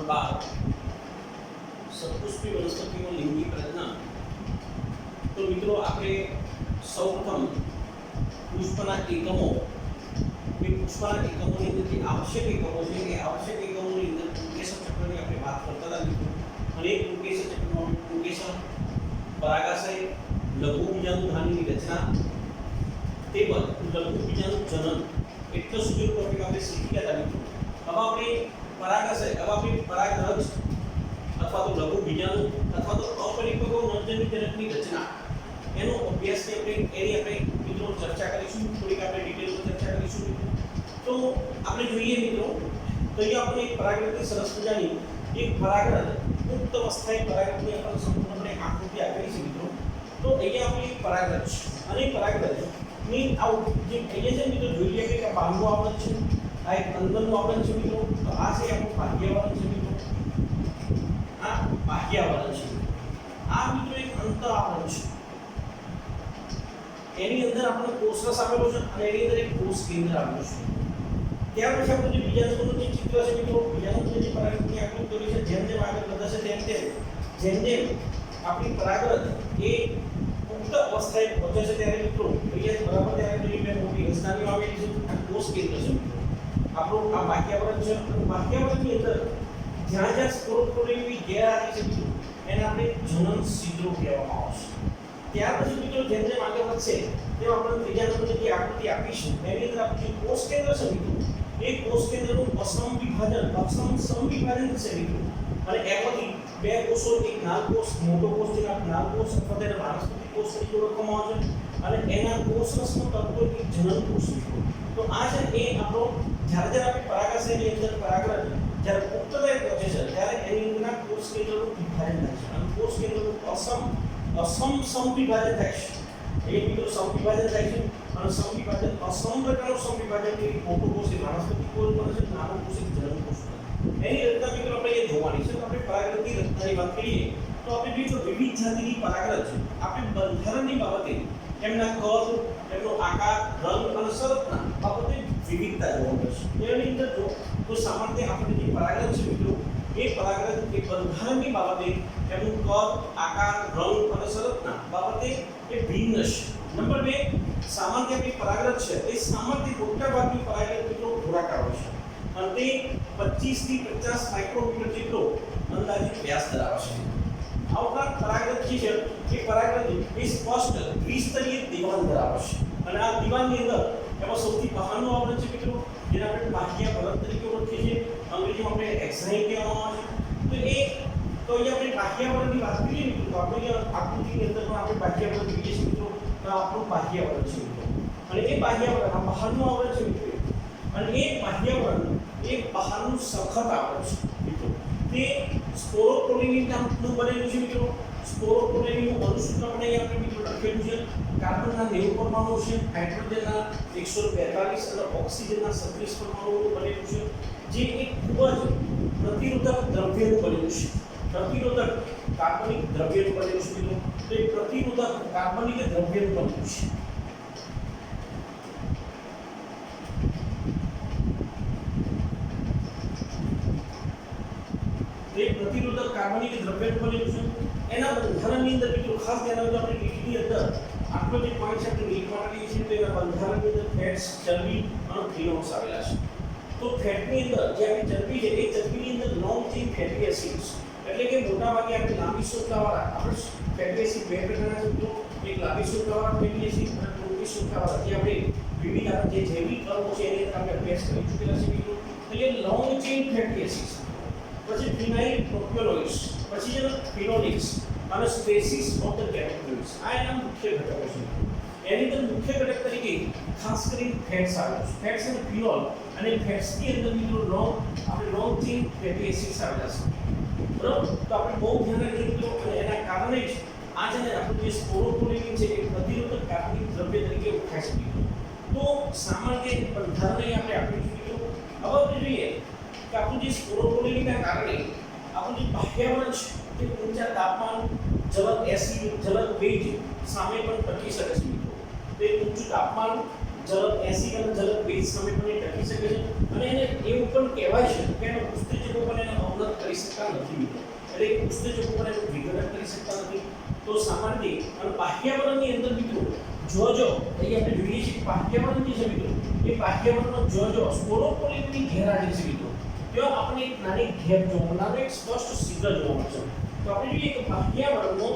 12 સપુષ્પી વનસ્પતિનો લિંગી પ્રજનન। તો મિત્રો આપણે સૌપ્રથમ પુષ્પના એકમો પુષ્પના એકમોની અંદર જે આવશ્યક એકમો છે એ આવશ્યક એકમોની અંદર પુંકેસર ચક્રની આપણે વાત કરતા હતા મિત્રો। અને એ પુંકેસર ચક્રમાં પુંકેસર, પરાગાશય, લઘુ બીજાણુધાનીની રચના તેમજ લઘુ બીજાણુ જનન એટલો સુધી ટોપિક આપણે શીખી ગયા હતા મિત્રો। હવે આપણે પરાગાશય, હવે આપણે પરાગરજ અથવા તો લઘુ બીજાણુ અથવા તો અપરિપક્વ નરજન્યુજનકની રચના એનો અભ્યાસ આપણે મિત્રો ચર્ચા કરીશું। થોડીક આપણે ડિટેલમાં ચર્ચા કરીશું મિત્રો। તો આપણે જોઈએ મિત્રો તો અહીંયા આપણે એક પરાગરજની સરસ મજાની એક પરાગરજ પુખ્ત અવસ્થાએ પરાગરજની આપણે સંપૂર્ણપણે આકૃતિ આપેલી છે મિત્રો। તો અહીંયા આપણે એક પરાગરજ અને પરાગરજની જે અહીંયા છે મિત્રો જોઈ લઈએ કે બહારનું આવરણ છે, આ એક અંદરનું આવરણ છે મિત્રો। તો આ છે આપણું બાહ્યાવરણ છે મિત્રો, આ બાહ્યાવરણ છે, આ મિત્રો એક અંતર આવરણ છે। એની અંદર આપણો કોષરસ આપેલો છે અને એની અંદર એક કોષ કેન્દ્ર આપેલું છે। ત્યાર પછી આપણે જે બીજાણુનું જે ચિત્ર છે મિત્રો, બીજાણુની જે પરાગરજની આકૃતિ દોરી છે, જેમ જેમ આગળ વધશે જેમ આપણી પરાગરજ એ પુખ્ત અવસ્થાએ પહોંચે છે ત્યારે મિત્રો અહીંયા બરાબર ત્યારે જોઈ બે મોટી રચનાઓ આવેલી છે, આ કોષ કેન્દ્ર છે મિત્રો। આપણું આ બાહ્યાવરણ છે અને બાહ્યાવરણની અંદર જ્યાં જ્યાં સ્પોરોપોરની ગેરહાજરી છે મિત્રો એને આપણે જનન છિદ્રો કહેવામાં આવશે। ત્યાર પછી મિત્રો જેમ જેમ આગળ વધશે તેમ આપણે ત્રીજા નંબરની જે આકૃતિ આપીશું એની અંદર આપણે કોષ કેન્દ્ર છે મિત્રો, એ કોષ કેન્દ્રનું સમવિભાજન થશે મિત્રો। અને એમાંથી બે કોષો, એક નાલ કોષ, મોટો કોષ જેને આપણે નાલ કોષ અથવા તેને વાનસ્પતિક કોષ તરીકે ઓળખવામાં આવે છે, અને એના કોષરસનો તત્વ એક જનન કોષ મિત્રો। તો આ છે એ આપણો જ્યારે આપણે પરાગાશયની અંદર પરાગરજ જ્યારે પુખ્તતાએ પહોંચે છે ત્યારે એની અંદરના કોષ કેન્દ્રનું વિભાજન થાય છે અને કોષ કેન્દ્રનું સમવિભાજન થાય છે। એ મિત્રો સમવિભાજન થાય છે અને સમવિભાજન અસમ પ્રકારનું સમવિભાજન એ મોટો કોષ એ વાનસ્પતિક કોષ બને છે, નાનો કોષ એ જનન કોષ બને છે। એની રચના મિત્રો આપણે એ જોવાની છે। તો આપણે પરાગરજની રચનાની વાત કરીએ તો આપણે મિત્રો વિવિધ જાતિની પરાગરજ આપણે બંધારણની બાબતે એમના કદ, એમનો આકાર, રંગ અને સંરચના બાબતે વિવિધતા જોવા મળશે। એની અંદર જો તો સામાન્ય આપણે જે પરાગરજ છે મિત્રો એ પરાગરજ એ બંધારણની બાબતે એમનું કદ, આકાર, રંગ અને સંરચના બાબતે એ ભિન્ન છે। નંબર 2 સામાન્ય આપણી પરાગરજ છે એ સામાન્ય મોટા ભાગની પરાગરજ મિત્રો ગોળાકાર હોય છે અને તે 25 થી 50 માઇક્રોમીટર જેટલો અંદાજિત વ્યાસ ધરાવે છે। આ ઉપરાંત પરાગરજ જે છે એ પરાગરજ એ સ્પષ્ટ દ્વિસ્તરીય દિવાલ ધરાવે છે અને આ દિવાલની અંદર એમાં સૌથી બહારનું આવરણ છે મિત્રો જેને આપણે બાહ્યાવરણ તરીકે ઓળખીએ છીએ, અંગ્રેજીમાં આપણે એક્ઝાઇમ કહેવામાં આવે છે। તો અહીંયા આપણે બાહ્યાવરણની વાત કરીએ મિત્રો તો આપણે આકૃતિની અંદર પણ આપણે બાહ્યાવરણ જોઈએ છીએ મિત્રો। તો આપણું બાહ્યાવરણ છે મિત્રો અને એ બાહ્યાવરણ આ બહારનું આવરણ છે મિત્રો અને એ બાહ્યાવરણ એ બહારનું સખત આવરણ છે મિત્રો। તે સ્પોરોપોલિનનું બનેલું છે મિત્રો। સ્પોરોપોલિનનું અણુસૂત્ર આપણે અહીંયા આપણે મિત્રો લખેલું છે। કાર્બનના 90 પરમાણુ છે, હાઇડ્રોજનના 142 અને ઓક્સિજનના 36 પરમાણુઓનું બનેલું છે, જે એક ખૂબ જ પ્રતિરોધક દ્રવ્યનું બનેલું છે। પ્રતિરોધક કાર્બનિક દ્રવ્યનું બનેલું છે મિત્રો। તો એ પ્રતિરોધક કાર્બનિક દ્રવ્યનું બનેલું છે। તે પ્રતિરોધક કાર્બનિક દ્રવ્યનું બનેલું છે। એના બંધારણની અંદર મિત્રો ખાસ ધ્યાન આપજો, આપણે લીટની અંદર આટલો જે પોઈન્ટ છે આપણે લીટ માટે લઈએ છીએ તો એના બંધારણની અંદર ફેટ્સ, ચરબી અને ફિનોલ્સ આવેલા છે। તો ફેટની અંદર જે આપણી ચરબી છે એ ચરબીની અંદર લોંગ ચેઇન ફેટી એસિડ્સ એટલે કે મોટા ભાગે આપણે લાંબી શૃંખલાવાળા આપણે ફેટી એસિડ બે પ્રકારના છે મિત્રો, એક લાંબી શૃંખલાવાળા ફેટી એસિડ અને ટૂંકી શૃંખલાવાળા જે આપણે વિવિધ જે જૈવિક અણુઓ છે એની અંદર આપણે અભ્યાસ કરી ચૂકેલા છે મિત્રો। તો એ લોંગ ચેઇન ફેટી એસિડ્સ, પછી ફિનાઇલ પ્રોપિયોનોઇડ્સ, પછી છે ફિનોલિક્સ અને સ્પેસીસ ઓફ ધ કેમિકલ્સ, આ એના મુખ્ય ઘટકો છે। એની અંદર મુખ્ય ઘટક તરીકે ખાસ કરીને ફેટ્સ આવે છે। ફેટ્સ અને ફિનોલ અને ફેટ્સની અંદર મિત્રો આપણે લોંગ ચેઇન ફેટી એસિડ્સ આવેલા છે બરાબર। તો આપણે બહુ ધ્યાન રાખીએ મિત્રો અને એના કારણે જ આ છે ને આપણું જે સ્પોરોપોલિન છે એ પ્રતિરોધક કાર્બનિક દ્રવ્ય તરીકે ઓળખાય છે મિત્રો। તો સામાન્ય બંધારણ આપણે આપી મિત્રો। હવે આપણે જોઈએ કે આપણું જે સ્પોરોપોલિનના કારણે આપણું જે બાહ્યાવરણ છે તે ઊંચા તાપમાન, જલદ એસિડ, જલદ ભેજ સામે પણ ટકી શકે છે મિત્રો। તે ઊંચું તાપમાન, જલદ એસિડ અને જલદ બેઝ સામે પણ એ ટકી શકે છે અને એને એવું પણ કહેવાય છે કે એના ઉત્સેચકો પણ એને અવરોધ કરી શકતા નથી મિત્રો એટલે કે ઉત્સેચકો પણ એનું વિઘટન કરી શકતા નથી તો સામાન્ય અને બાહ્યવરણની અંદર મિત્રો જો અહીં આપણે જોઈએ છીએ બાહ્યવરણ જે છે મિત્રો એ બાહ્યવરણનો જો સ્પોરોપોલિનની ગેરહાજરી છે મિત્રો ત્યાં આપણે એક નાની ગેપ જોવા મળે એક સ્પષ્ટ છિદ્ર જોવા મળશે તો આપણે જોઈએ કે બાહ્યવરણનો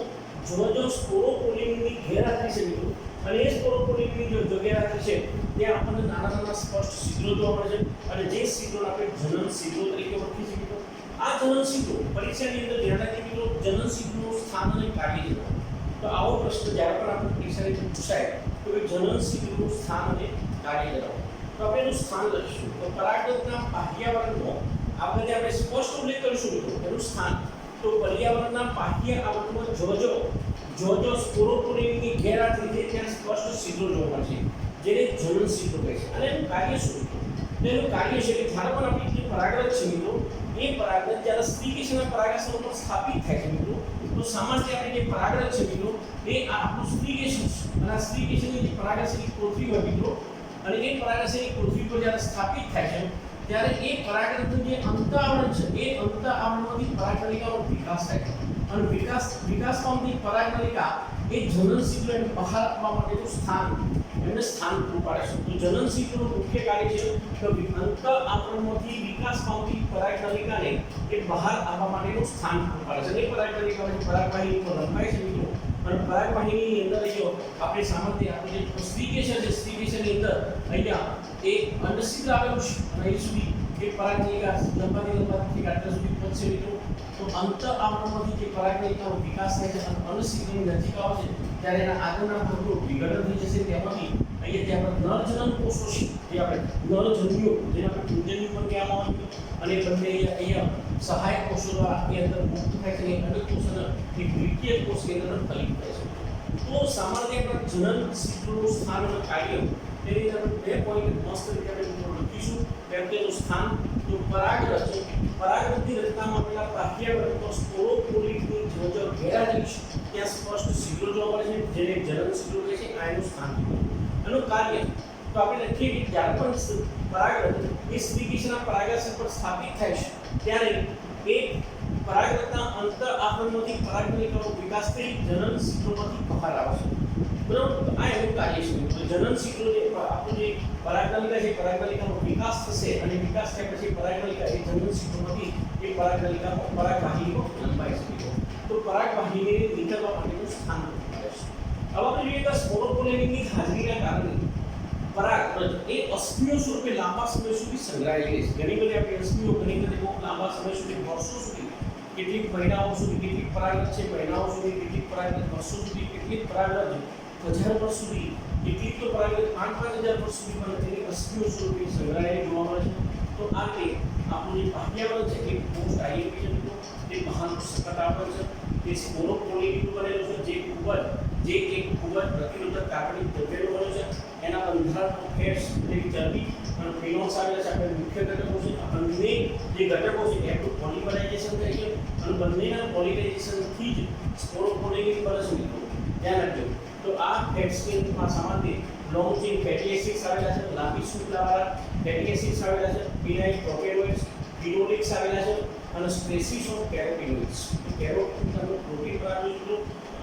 જો સ્પોરોપોલિનની ગેરહાજરી છે મિત્રો અને એ સ્પોરોપોલિનની જો ગેરહાજરી છે ત્યાં આપણને નાના નાના સ્પષ્ટ છિદ્રો જોવા મળે છે અને જે છિદ્રોને આપણે જનન છિદ્રો તરીકે ઓળખીએ છીએ મિત્રો આ જનન છિદ્રો પરીક્ષાની અંદર ધ્યાન રાખીએ મિત્રો જનન છિદ્રનું સ્થાન અને કાર્ય જણાવો તો આવો પ્રશ્ન જ્યારે પણ આપણે પરીક્ષાની અંદર પૂછાય તો એ જનન છિદ્રનું સ્થાન અને કાર્ય જણાવો તો આપણે એનું સ્થાન લખીશું તો પરાગરજના બાહ્યાવરણનો આપણે સ્પષ્ટ ઉલ્લેખ કરીશું મિત્રો એનું સ્થાન તો પર્યાવરણના બાહ્ય આવરણમાં જો સ્પોરોપોલિનની ગેરહાજરી છે ત્યાં સ્પષ્ટ છિદ્રો જોવા મળશે જેને જનન છિદ્રો કહે છે અને એનું કાર્ય શું છે એનું કાર્ય છે કે જ્યારે પણ આપણી જે પરાગરજ છે મિત્રો એ પરાગરજ જ્યારે સ્ત્રીકેશના પરાગાશય ઉપર સ્થાપિત થાય છે મિત્રો તો સામાન્ય આપણે જે પરાગરજ છે મિત્રો એ આપણું સ્ત્રીકેશન અને આ સ્ત્રીકેશનની જે પરાગાશયની કોથળી હોય મિત્રો અને એ પરાગાશયની કોથળી પર જ્યારે સ્થાપિત થાય છે ત્યારે એ પરાગરજનું જે અંતઃઆવરણ છે એ અંતઃઆવરણમાંથી પરાગનલિકાનો વિકાસ થાય છે અને વિકાસ પામતી પરાગનલિકા એ જનન છિદ્રને બહાર આપવા માટેનું સ્થાન પૂરું પાડે છે તો જનન છિદ્રનું મુખ્ય કાર્ય છે કે અંતઃઆવરણમાંથી વિકાસ પામતી પરાગનલિકાને એ બહાર આવવા માટેનું સ્થાન પૂરું પાડે છે એ પરાગનલિકામાંથી પરાગવાહિની પર લંબાય છે મિત્રો અને પરાગવાહિનીની અંદર જો આપણે સામાન્ય આપણે જે સ્ત્રીકેશન છે સ્ત્રીકેશનની અંદર અહીંયા એક અંડછિદ્ર આવેલું છે અને અહીં સુધી એ પરાગનલિકા લંબાતી આટલા સુધી પહોંચશે મિત્રો તો અંતઃઆવરણમાંથી જે પરાગનલિકાનો વિકાસ થાય છે અને અંડછિદ્રની નજીક આવે છે ત્યારે એના આગળના ભાગનું વિઘટન થઈ જશે તેમાંથી અહીંયા જે આપણા નરજનન કોષો છે જે આપણે નરજન્યુઓ જેને આપણે પુંજન્યુ પણ કહેવામાં આવે છે અને બંને અહીંયા સહાયક કોષો દ્વારા એ અંદર મુક્ત થાય છે અને અંડકોષ અને એક દ્વિતીય કોષ કેન્દ્ર ફલિત થાય છે તો સામાન્ય આપણા જનન છિદ્રનું સ્થાન અને કાર્ય તેની અંદર બે પોઈન્ટ મસ્ત રીતે આપણે લખીશું તેમ તેનું સ્થાન તો પરાગરજની રચનામાં આપેલા બાહ્યાવરણનો સ્પોરોપોલિનની જો ગેરહાજરી છે ત્યાં સ્પષ્ટ છિદ્રો જોવા મળે છે જેને જનન છિદ્રો કહે છે આ એનું સ્થાન એનું કાર્ય તો આપણે લખીએ કે જ્યારે પણ પરાગરજ એ સ્ત્રીકેશના પરાગાશય પર સ્થાપિત થાય છે ત્યારે એ પરાગરજના અંતઃઆવરણમાંથી પરાગનલિકાનો વિકાસ થઈ જનન છિદ્રોમાંથી બહાર આવે છે બરાબર તો આ એનું કાર્ય છે તો જનન છિદ્રો જે આપણું જે પરાગનલિકા છે પરાગનલિકાનો વિકાસ થશે અને વિકાસ થયા પછી પરાગનલિકા એ જનન છિદ્રોમાંથી એ પરાગનલિકામાં પરાગવાહિનીમાં લંબાઈ શકે તો પરાગવાહિનીને નીકળવા માટેનું સ્થાન મળે છે હવે આપણે જોઈએ તો સ્પોરોપોલિનની હાજરીના કારણે પરાગરજ એ અસ્થિઓ સ્વરૂપે લાંબા સમય સુધી સંગ્રહાયેલી છે ઘણી બધી આપણી અસ્થિઓ ઘણી બધી બહુ લાંબા સમય સુધી વર્ષો સુધી કેટલીક મહિનાઓ સુધી કેટલીક પરાગરજ છે મહિનાઓ સુધી કેટલીક પરાગરજ વર્ષો સુધી કેટલીક પરાગરજ 1000 વર્ષ સુધી કેટલીક તો પરાગરજ 5,000 વર્ષ સુધી પણ તેની અસ્થિઓ સ્વરૂપે સંગ્રહાયેલી જોવા મળે છે તો આ રીતે આપણું જે બાહ્યાવરણ છે એ પોસ્ટ આઈએમપી છે તે મહાન સખત આવરણ છે તે સ્પોરોપોલિનનું બનેલું છે જે એક ખૂબ જ પ્રતિરોધક કાર્બનિક દ્રવ્યનું બન્યું છે એના બંધારણનો ફેટ્સ એટલે ચરબી અને ફિનોલ્સ આવેલા છે આપણે મુખ્ય ઘટકો છે આ બંને જે ઘટકો છે એનું પોલિમરાઇઝેશન થાય છે અને બંનેના પોલિમરાઇઝેશનથી જ સ્પોરોપોલિન બને છે મિત્રો ધ્યાન રાખજો તો આ ફેટ્સમાં સામાન્ય લોંગ ચેઇન ફેટી એસિડ્સ આવેલા છે લાંબી શૃંખલાવાળા ફેટી એસિડ્સ આવેલા છે ફિનાઇલ પ્રોપેનોઇડ્સ ફિનોલિક્સ આવેલા છે અને સ્પેસીસ ઓફ કેરોટીનોઇડ્સ કેરોટીન પ્રોટીન પર આવેલું છે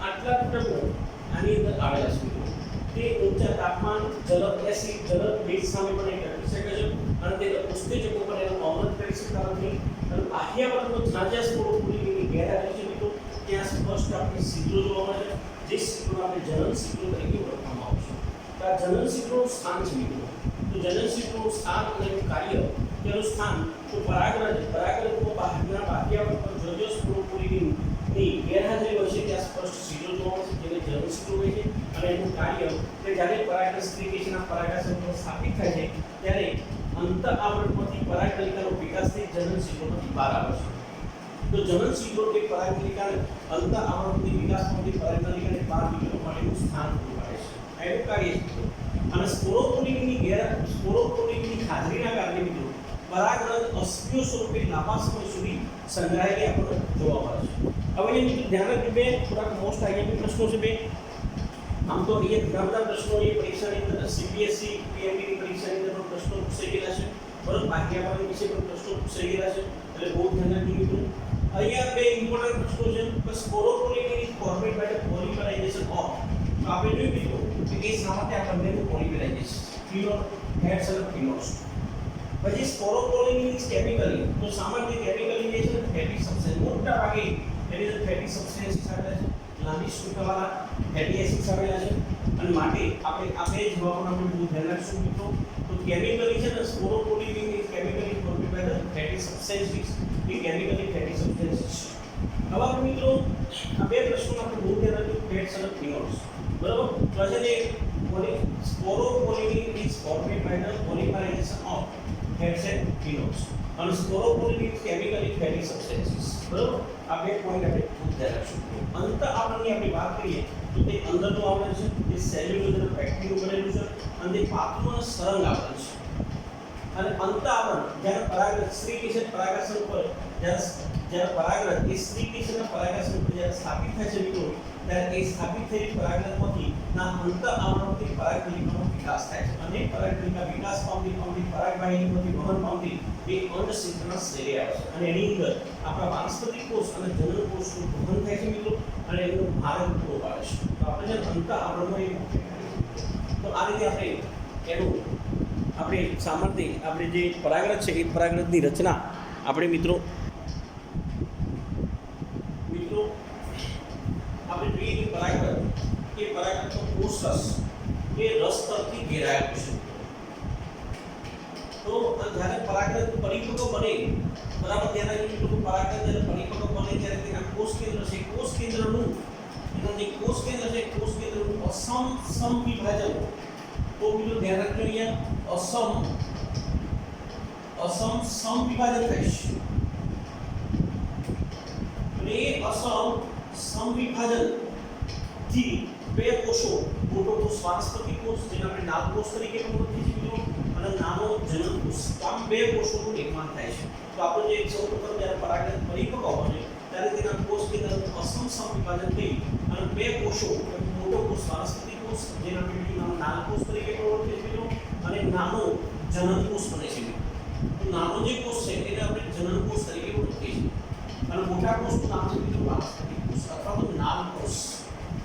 આટલા ઘટકો આની અંદર આવેલા છે તે ઊંચા તાપમાન જલદ એસિડ જલદ બેઝ સામે પણ ટકી શકે છે અને તે ઉત્સેચકો પર એનું અવરોધ કરી શકતા નથી અને બાહ્યાવરણનો જ્યાં સ્પોરોપોલિનની ગેરહાજરી છે મિત્રો ત્યાં સ્પષ્ટ આપણે છિદ્રો જોવા મળે છે જે છિદ્રો આપણે જનન છિદ્રો તરીકે ઓળખવામાં આવે છે તો આ જનન છિદ્રોનું સ્થાન છે મિત્રો તો જનન છિદ્રોનું સ્થાન અને એનું કાર્ય તેનું સ્થાન તો પરાગરજનો બહારના બાહ્યાવરણ પર જો સ્પોરોપોલિનની ગેરહાજરી હોય છે ત્યાં સ્પષ્ટ છિદ્રો જોવા મળે છે જેને જનન છિદ્રો હોય છે અને એનું કાર્ય કે જ્યારે પરાગરજ સ્ત્રીકેશના પરાગાશય પર સ્થાપિત થાય છે ત્યારે અંતઃઆવરણમાંથી પરાગનલિકાનો વિકાસ થઈ જનન છિદ્રોમાંથી બહાર આવે છે તો જનન છિદ્રો એ પરાગનલિકાને અંતઃઆવરણથી વિકાસ પામતી પરાગનલિકાને બહાર નીકળવા માટેનું સ્થાન પૂરું પાડે છે આ એનું કાર્ય છે અને સ્પોરોપોલિનની હાજરીના કારણે મિત્રો પરાગરજ અસ્થિઓ સ્વરૂપે લાંબા સમય સુધી સંગ્રહાયેલી આપણને જોવા મળે છે હવે એ મિત્રો ધ્યાન રાખજો બે થોડાક મોસ્ટ આઈએમપી પ્રશ્નો છે બે આમ તો એ ઘણા બધા પ્રશ્નો એ પરીક્ષાની અંદર સીપીએસસી પીએમડી ની પરીક્ષાની અંદર પણ પ્રશ્નો પૂછાઈ ગયેલા છે, બરોબર. ભાગ્યપાણી વિશે પણ પ્રશ્નો પૂછાઈ ગયેલા છે, એટલે બહુ ધ્યાન રાખજો મિત્રો. અહીંયા બે ઇમ્પોર્ટન્ટ પ્રશ્નો છે કે sporopollenin is formed by the polymerisation of. તો આપણે જોયું મિત્રો કે એ શા માટે આ બંનેનું પોલિમરાઇઝેશન ફિનોલ હેડ્સ અને ફિનોલ્સ. પછી સ્પોરોપોલિન ઇઝ કેમિકલી, તો સામાન્ય કેમિકલી જે છે ફેટી સબસ્ટેન્સ મોટા ભાગે એની અંદર ફેટી સબસ્ટેન્સ આવેલા છે, લાંબી શુલ્કવાળા ફેટી એસિડ્સ આવેલા છે, અને માટે આપણે આ બે જવાબોને આપણે બહુ ધ્યાન રાખશું મિત્રો. તો કેમિકલી છે ને sporopollenin is chemically formed by the fatty substances, એ કેમિકલી ફેટી સબસ્ટેન્સીસ. હવે આપણે મિત્રો આ બે પ્રશ્નો આપણે બહુ ધ્યાન રાખજો, ફેટ્સ અને ફિનોલ્સ, બરાબર. તો છે ને sporopollenin is formed by the polymerisation of fats and phenols, અને sporopollenin is chemically fatty substances, બરાબર. આ બે પોઈન્ટ આપણે ખૂબ ધ્યાન રાખશું. અંત આવરણની આપણે વાત કરીએ તો તે અંદરનું આવરણ છે, તે સેલ્યુલોઝ અને પેક્ટિનનું બનેલું છે, અને તે પાતળું અને સરંગ આવરણ છે. અને અંત આવરણ જ્યારે પરાગરજ સ્ત્રી કિશન પરાગાશય પર જ્યારે પરાગરજ એ સ્ત્રી કિશનના પરાગાશય પર જ્યારે સ્થાપિત થાય છે મિત્રો, ત્યારે એ સ્થાપિત થયેલી પરાગરજમાંથી ના અંત આવરણથી પરાગકલિકાનો વિકાસ થાય છે, અને પરાગકલિકા વિકાસ પામતી પરાગવાહિનીમાંથી વહન પામતી એ અંડશીથના સ્તરે આવે છે, અને એની અંદર આપણા વાનસ્પતિક કોષ અને જનન કોષનું વહન થાય છે મિત્રો, અને એનું માર્ગ પૂરો પાડે છે. તો આપણે જે અંત આવરણમાં એ મુખ્ય કાર્ય છે. તો આ રીતે આપણે એનું આપણે સામર્થ્ય આપણે જે પરાગરજ છે એ પરાગરજની રચના આપણે મિત્રો આપણે જોઈએ કે પરાગરજનો કોષ રસ એ રસ તરફથી ઘેરાયેલો છે. તો જ્યારે પરાગરજ પરિપક્વ બને, બરાબર, ત્યારે મિત્રો પરાગરજ જ્યારે પરિપક્વ બને ત્યારે તેના કોષ કેન્દ્ર છે, કોષ કેન્દ્રનું એનું જે કોષ કેન્દ્ર છે, કોષ કેન્દ્રનું અસમ વિભાજન. તો મિત્રો ધ્યાન રાખજો, અહીંયા અસમ વિભાજન થાય છે. એ સમ વિભાજન થી બે કોષો, મોટો કોષ વાનસ્પતિક કોષ જેને આપણે નાલ કોષ તરીકે પણ ઓળખીએ છીએ મિત્રો, અને નાનો જનન કોષ, આમ બે કોષોનું નિર્માણ થાય છે. તો આપણે જે સૌપ્રથમ જ્યારે પરાગરજ પરિપક્વ બને ત્યારે તેના કોષ કેન્દ્રનું સમ વિભાજન થઈ અને બે કોષો, મોટો કોષ વાનસ્પતિક કોષ જેને આપણે નાલ કોષ તરીકે પણ ઓળખીએ છીએ મિત્રો, અને નાનો જનન કોષ બને છે. તો નાનો જે કોષ છે એને આપણે જનન કોષ તરીકે ઓળખીએ છીએ, અને મોટા કોષનું નામ છે મિત્રો વાનસ્પતિક કોષ અથવા તો નાલ કોષ,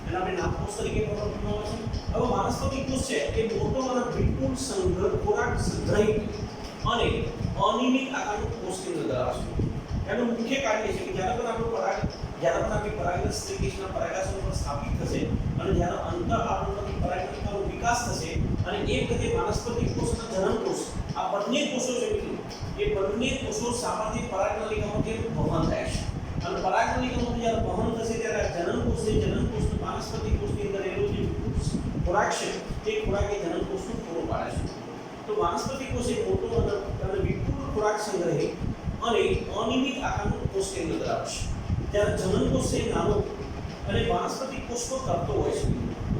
એને આપણે નાલ કોષ તરીકે ઓળખવામાં આવે છે. હવે વાનસ્પતિક કોષ છે એ મોટો અને વિપુલ ખોરાક સંગ્રહિત અને અનિયમિત આકારનું કોષ કેન્દ્ર ધરાવે છે. એનું મુખ્ય કાર્ય છે કે જ્યારે પણ આપણી પરાગરજ સ્ત્રી કિશનના પરાગાશય પર સ્થાપિત થશે, અને જ્યારે અંત આવરણમાંથી પરાગકલિકાનો વિકાસ થશે, અને એ વખતે વાનસ્પતિક કોષ અને જનન કોષ આ બંને કોષો છે મિત્રો, એ બંને કોષો સામાન્ય પરાગકલિકામાંથી વહન થાય છે, અને પરાગકલિકામાંથી જ્યારે વહન થશે ત્યારે જનન કોષનું વાનસ્પતિક કોષની અંદર રહેલો જે ખોરાક છે તે ખોરાક એ જનન કોષનું પૂરો પાડે છે. તો વાનસ્પતિક કોષ એ મોટો અને વિપુલ ખોરાક સંગ્રહિત અને અનિયમિત આકારનું કોષ કેન્દ્ર ધરાવે છે, જ્યારે જનન કોષ એ નાનો અને વાનસ્પતિક કોષનો તરતો હોય છે.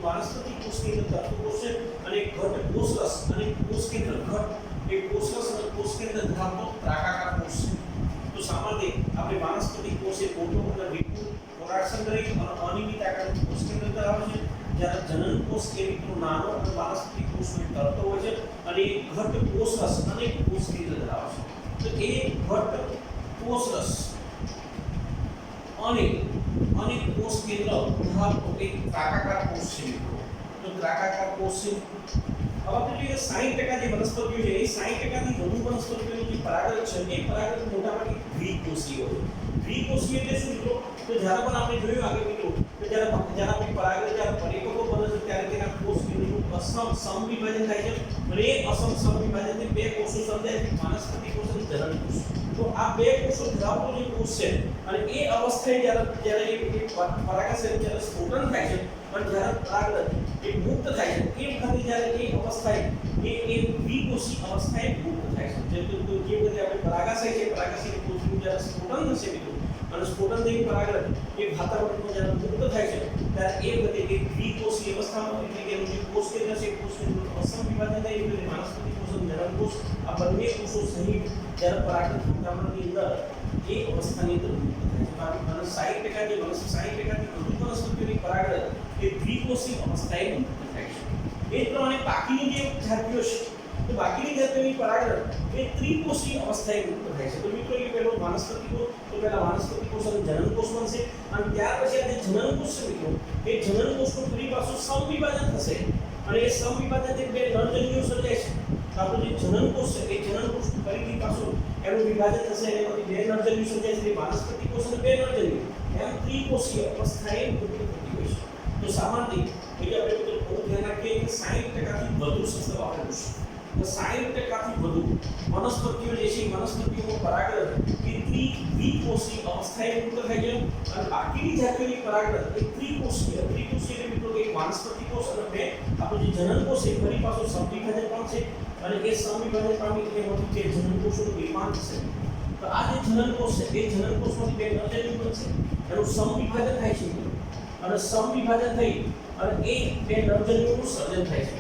વાનસ્પતિક કોષની અંદર તરતો કોષ છે, અને ઘટ કોષરસ અને કોષ કેન્દ્ર ઘટ એ કોષરસ અને કોષ કેન્દ્ર ધરાવતો ત્રાકાકાર કોષ છે. તો સામાન્ય આપણે વાનસ્પતિક કોષ એ મોટો અને વિપુલ ખોરાક સંગ્રહિત અને અનિયમિત આકારનું કોષ કેન્દ્ર ધરાવે છે, જ્યારે જનન કોષ એ મિત્રો નાનો અને વાનસ્પતિક કોષનો તરતો હોય છે, અને ઘટ કોષરસ અને કોષ કેન્દ્ર ધરાવે છે. તો એ ઘટ કોષરસ અને કોષ કેન્દ્ર ધરાવતો એક ત્રાકાકાર કોષ છે મિત્રો. તો ત્રાકાકાર કોષ છે. હવે આપણે જોઈએ 60% જે વનસ્પતિઓ છે એ 60%થી વધુ વનસ્પતિઓની જે પરાગરજ છે એ પરાગરજ મોટાભાગે દ્વિકોષીય હોય. દ્વિકોષીય એટલે શું મિત્રો? તો જ્યારે પણ આપણે જોયું આગળ મિત્રો કે જ્યારે આપણી પરાગરજ જ્યારે પરિપક્વ બને છે ત્યારે તેના કોષ કેન્દ્રનું સમ વિભાજન થાય છે, અને એ સમ વિભાજનથી બે કોષો સર્જાય છે, વાનસ્પતિક કોષ અને જનન કોષ. તો આ બે કોષો ધરાવતો જે કોષ છે, અને એ અવસ્થાએ જ્યારે એ પરાગાશય જ્યારે સ્ફોટન થાય છે, અને જ્યારે પરાગરજ એ મુક્ત થાય છે, એ વખતે જ્યારે એ અવસ્થાએ એ દ્વિકોષી અવસ્થાએ મુક્ત થાય છે. જે વખતે આપણે પરાગાશય છે, પરાગાશય કોષનું જ્યારે સ્ફોટન થશે મિત્રો, અને સ્ફોટન થઈ પરાગરજ એ વાતાવરણમાં જ્યારે મુક્ત થાય છે ત્યારે એ વખતે એ દ્વિકોષી અવસ્થામાં, એટલે કે એનું જે કોષ કેન્દ્ર છે કોષ કેન્દ્રનું અસમ વિભાજન થાય, એટલે વાનસ્પતિક કોષ અને જનન કોષ આ બંને કોષો સહિત જ્યારે પરાગરજ વાતાવરણની અંદર એ અવસ્થાની અંદર મુક્ત થાય છે. અને 60% જે 60% વધુ વનસ્પતિઓની પરાગરજ એ દ્વિકોષી અવસ્થાએ મુક્ત થાય છે. એ પ્રમાણે બાકીની જે જાતિઓ છે તો બાકીની જાતિઓની પરાગરજ એ ત્રિકોષી અવસ્થાએ મુક્ત થાય છે. તો મિત્રો એ પહેલો વાનસ્પતિક કોષ, તો પહેલા વાનસ્પતિક કોષ અને જનનકોષ બનશે અને ત્યાર પછી આ જે જનનકોષ છે મિત્રો એ જનનકોષનું ફરી પાછું સમવિભાજન થશે અને એ સમવિભાજનથી બે નરજન્યુઓ સર્જાય છે. તો આપણું જે જનનકોષ છે એ જનનકોષ ફરીથી પાછું એનું વિભાજન થશે અને એમાંથી બે નરજન્યુઓ સર્જાય છે. વાનસ્પતિક કોષ અને બે નરજન્યુઓ એમ ત્રિકોષીય અવસ્થાએ મુક્ત થતી હોય છે. તો સામાન્ય એટલે આપણે મિત્રો બહુ ધ્યાન રાખીએ કે 60% થી વધુ શબ્દ વાપરેલું છે. તો 60% થી વધુ વનસ્પતિઓ જે છે વનસ્પતિઓનો પરાગરજ એ દ્વિકોષી અવસ્થાએ મુક્ત થાય છે અને બાકીની જાતિઓની પરાગરજ એ ત્રિકોષીય એટલે મિત્રો એક વાનસ્પતિક કોષ અને બે આપણો જે જનનકોષ છે ફરી પાછો સમવિભાજન પણ છે અને એ સમવિભાજન પામી એમાંથી જે જનનકોષનું નિર્માણ થશે. તો આ જે જનનકોષ છે એ જનનકોષમાંથી બે નરજન્યુ બનશે એનું સમવિભાજન થાય છે અને સમવિભાજન થઈ અને એ બે નરજન્યુઓનું સર્જન થાય છે.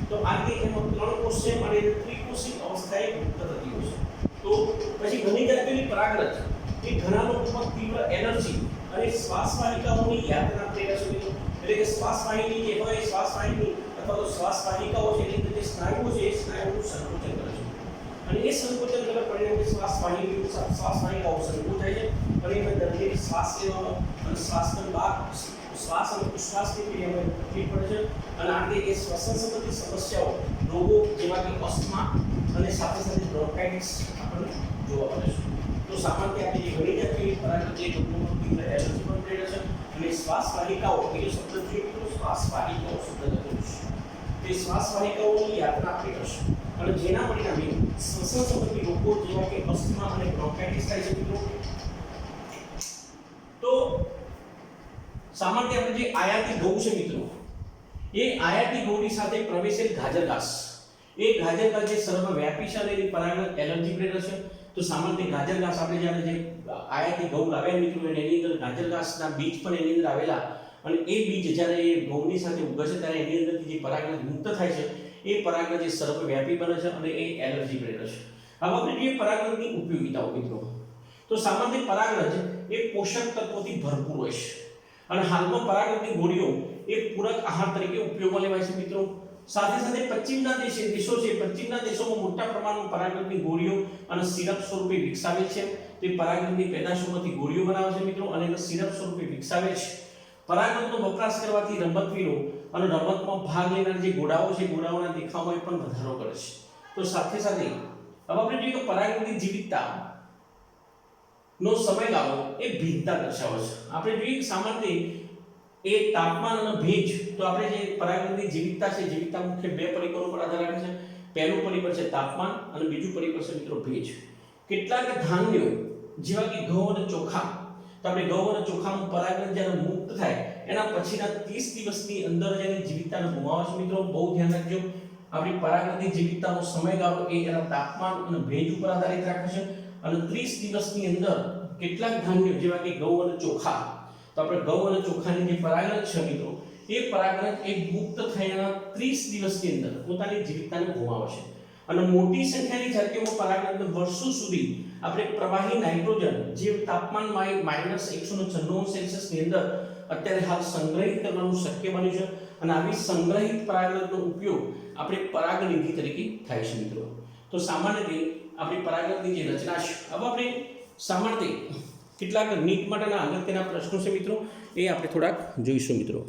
તો આ જે એમાં ત્રણ કોષ છે અને એ ત્રિકોષી અવસ્થાએ મુક્ત થતી હોય છે. તો પછી ઘણી જાતિઓની પરાગરજ એ ઘણા લોકોમાં તીવ્ર એનર્જી અને શ્વાસવાહિકાઓની યાતના પ્રેરે છે. એટલે કે શ્વાસવાહિની જે હોય શ્વાસવાહિની અથવા તો શ્વાસવાહિકાઓ છે એટલે જે સ્નાયુઓ છે એ સ્નાયુઓનું સંકોચન કરે છે અને એ સંકોચન કરવા પરિણામે શ્વાસવાહિકાઓ સંકોચાય છે અને એમાં દર્દીને શ્વાસ લેવામાં અને શ્વાસની બહાર શ્વાસ અને ઉચ્છ્વાસની ક્રિયામાં તકલીફ પડે છે અને આ રીતે એ શ્વસન સંબંધિત સમસ્યાઓ રોગો જેવા કે અસ્થમા અને સાથે સાથે બ્રોન્કાઇટિસ આપણને જોવા મળે છે. તો સામાન્ય આપણે જે ઘણી જાતની પરાગરજ જે લોકોમાં તીવ્ર એલર્જી પણ પ્રેરે છે અને શ્વાસવાહિકાઓ એ શબ્દ જે મિત્રો શ્વાસવાહિકાઓ શબ્દ લખેલું છે તે શ્વાસવાહિકાઓની યાત્રા પ્રેરે છે અને જેના પરિણામે શ્વસન સંબંધી રોગો જેવા કે અસ્થમા અને બ્રોન્કાઇટિસ થાય છે મિત્રો. તો સામાન્ય આપણે જે આયાતી ઘઉં છે મિત્રો એ આયાતી ઘઉંની સાથે પ્રવેશેલ ગાજર ઘાસ એ ગાજર ઘાસ જે સર્વવ્યાપી છે અને એની પરાગરજ એલર્જી પ્રેરે છે. તો સામાન્ય ગાજર ઘાસ આપણે જ્યારે જે આયાતી ઘઉં લાવ્યા મિત્રો એની અંદર ગાજર ઘાસના બીજ પણ એની અંદર આવેલા અને એ બીજ જ્યારે એ ઘઉંની સાથે ઉગે છે ત્યારે એની અંદરથી જે પરાગરજ મુક્ત થાય છે એ પરાગરજ જે સર્વવ્યાપી બને છે અને એ એલર્જી પ્રેરે છે. હવે આપણે જે પરાગરજની ઉપયોગિતાઓ મિત્રો તો સામાન્ય પરાગરજ એ પોષક તત્વોથી ભરપૂર હોય છે અને હાલમાં પરાગરજની ગોળીઓ એ પૂરક આહાર તરીકે ઉપયોગમાં લેવાય છે મિત્રો. સાથે સાથે પશ્ચિમના દેશો છે પશ્ચિમના દેશોમાં મોટા પ્રમાણમાં પરાગરજની ગોળીઓ અને સિરપ સ્વરૂપે વિકસાવે છે. તે પરાગરજની પેદાશોમાંથી ગોળીઓ બનાવે છે મિત્રો અને એને સિરપ સ્વરૂપે વિકસાવે છે. પરાગરજનો વપરાશ કરવાથી રમતવીરો અને રમતમાં ભાગ લેનાર જે ઘોડાઓ છે ઘોડાઓના દેખાવમાં પણ વધારો કરે છે. તો સાથે સાથે હવે આપણે જોઈએ કે પરાગરજની જીવિતતા નો સમયગાળો એ ભિન્નતા દર્શાવે છે. આપણે જોઈએ કે સામાન્ય એ તાપમાન અને ભેજ તો આપણે જે પરાગરજની જીવિતતા છે જીવિતતા મુખ્ય બે પરિબળો પર આધાર રાખે છે. પહેલું પરિબળ છે તાપમાન અને બીજું પરિબળ છે મિત્રો ભેજ. કેટલાક ધાન્યો જેવા કે ઘઉં અને ચોખા તો આપણે ઘઉં અને ચોખાનું પરાગરજ જ્યારે મુક્ત થાય એના પછીના 30 દિવસની અંદર જેની જીવિતતાને ગુમાવે છે મિત્રો. બહુ ધ્યાન રાખજો આપણી પરાગરજની જીવિતતાનો સમયગાળો એ એના તાપમાન અને ભેજ ઉપર આધારિત રાખે છે અને 30 દિવસની અંદર કેટલાક ધાન્યો જેવા કે ઘઉં અને ચોખા તો આપણે ઘઉં અને ચોખાની જે પરાગરજ છે મિત્રો એ પરાગરજ એ મુક્ત થયાના 30 દિવસની અંદર પોતાની જીવિતતાને ગુમાવે છે અને મોટી સંખ્યાની જાતિઓમાં પરાગરજને વર્ષો સુધી આપણે પ્રવાહી નાઇટ્રોજન જે તાપમાન -196°C ની અંદર અત્યારે હાલ સંગ્રહિત કરવાનું શક્ય બન્યું છે અને આવી સંગ્રહિત પરાગરજનો ઉપયોગ આપણે પરાગનિધિ તરીકે થાય છે મિત્રો. તો સામાન્ય રીતે આપણી પરાગરજની જે રચના છે હવે આપણે સામાન્ય કેટલાક નીટ માટેના અગત્યના પ્રશ્નો છે મિત્રો એ આપણે થોડાક જોઈશું મિત્રો.